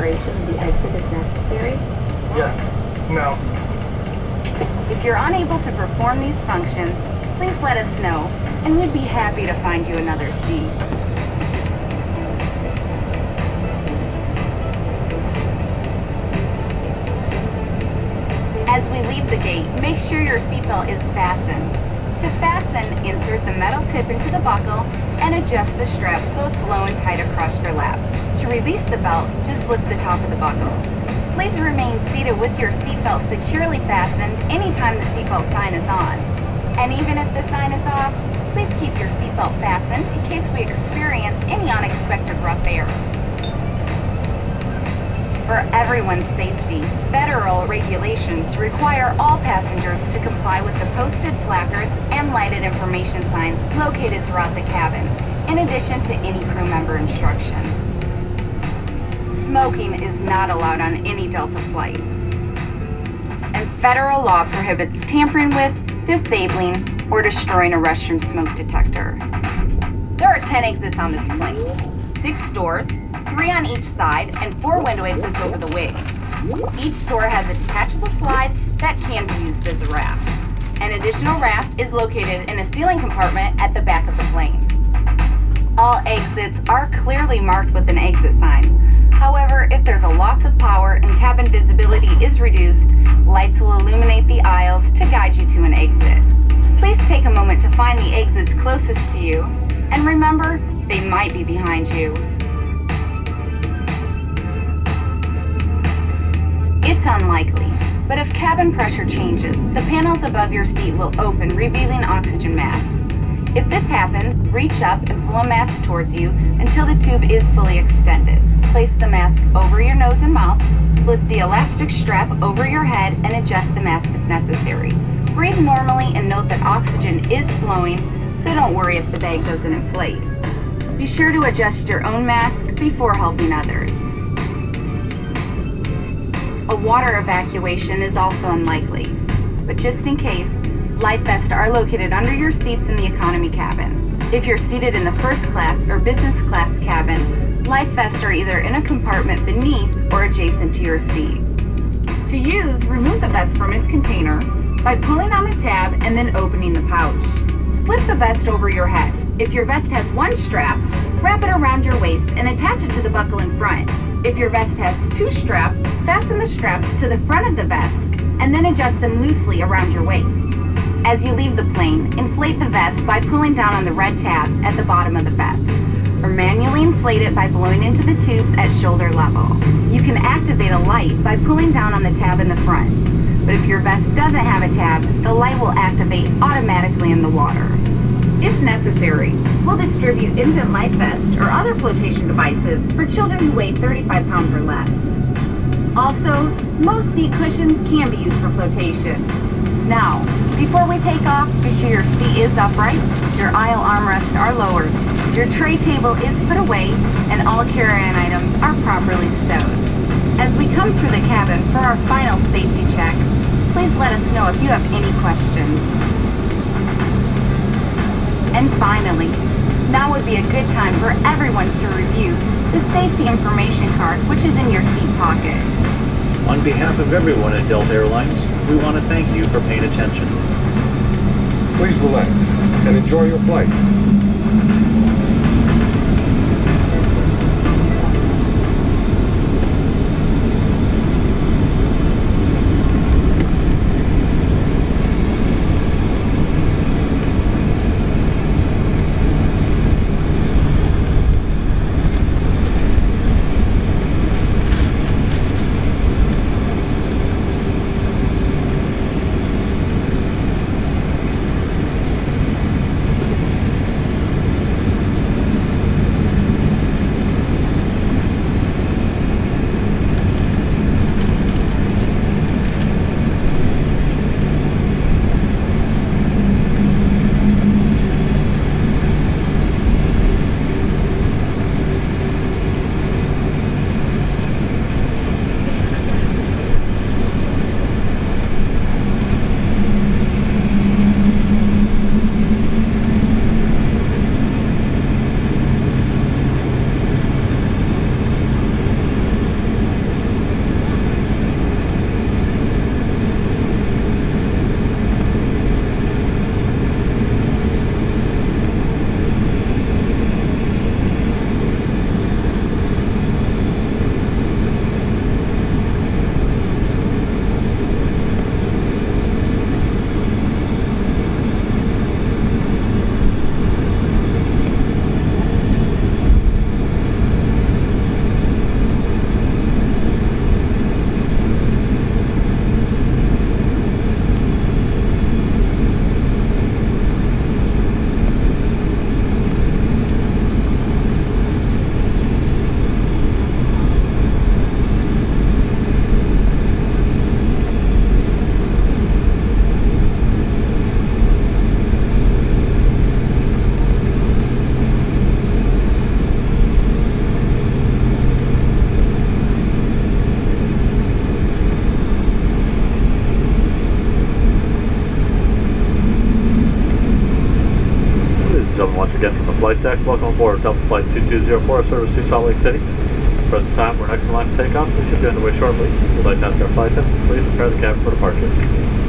operation of the exit if necessary? Yes. No. If you're unable to perform these functions, please let us know, and we'd be happy to find you another seat. As we leave the gate, make sure your seatbelt is fastened. To fasten, insert the metal tip into the buckle and adjust the strap so it's low and tight across your lap. To release the belt, just lift the top of the buckle. Please remain seated with your seatbelt securely fastened anytime the seatbelt sign is on. And even if the sign is off, please keep your seatbelt fastened in case we experience any unexpected rough air. For everyone's safety, federal regulations require all passengers to comply with the posted placards and lighted information signs located throughout the cabin, in addition to any crew member instructions. Smoking is not allowed on any Delta flight. And federal law prohibits tampering with, disabling, or destroying a restroom smoke detector. There are 10 exits on this plane, 6 doors, 3 on each side, and 4 window exits over the wings. Each door has a detachable slide that can be used as a raft. An additional raft is located in a ceiling compartment at the back of the plane. All exits are clearly marked with an exit sign. However, if there's a loss of power and cabin visibility is reduced, lights will illuminate the aisles to guide you to an exit. Please take a moment to find the exits closest to you, and remember, they might be behind you. It's unlikely, but if cabin pressure changes, the panels above your seat will open, revealing oxygen masks. If this happens, reach up and pull a mask towards you until the tube is fully extended. Place the mask over your nose and mouth, slip the elastic strap over your head, and adjust the mask if necessary. Breathe normally and note that oxygen is flowing, so don't worry if the bag doesn't inflate. Be sure to adjust your own mask before helping others. A water evacuation is also unlikely, but just in case, life vests are located under your seats in the economy cabin. If you're seated in the first class or business class cabin, life vests are either in a compartment beneath or adjacent to your seat. To use, remove the vest from its container by pulling on the tab and then opening the pouch. Slip the vest over your head. If your vest has one strap, wrap it around your waist and attach it to the buckle in front. If your vest has 2 straps, fasten the straps to the front of the vest and then adjust them loosely around your waist. As you leave the plane, inflate the vest by pulling down on the red tabs at the bottom of the vest, or manually inflate it by blowing into the tubes at shoulder level. You can activate a light by pulling down on the tab in the front, but if your vest doesn't have a tab, the light will activate automatically in the water. If necessary, we'll distribute infant life vests or other flotation devices for children who weigh 35 pounds or less. Also, most seat cushions can be used for flotation. Now, before we take off, be sure your seat is upright, your aisle armrests are lowered, your tray table is put away, and all carry-on items are properly stowed. As we come through the cabin for our final safety check, please let us know if you have any questions. And finally, now would be a good time for everyone to review the safety information card, which is in your seat pocket. On behalf of everyone at Delta Airlines, we want to thank you for paying attention. Please relax and enjoy your flight. flight deck. Welcome aboard Delta Flight 2204, service to Salt Lake City. Present time, we're next in line for takeoff. We should be underway shortly. We'd like to ask our flight attendants, please prepare the cabin for departure.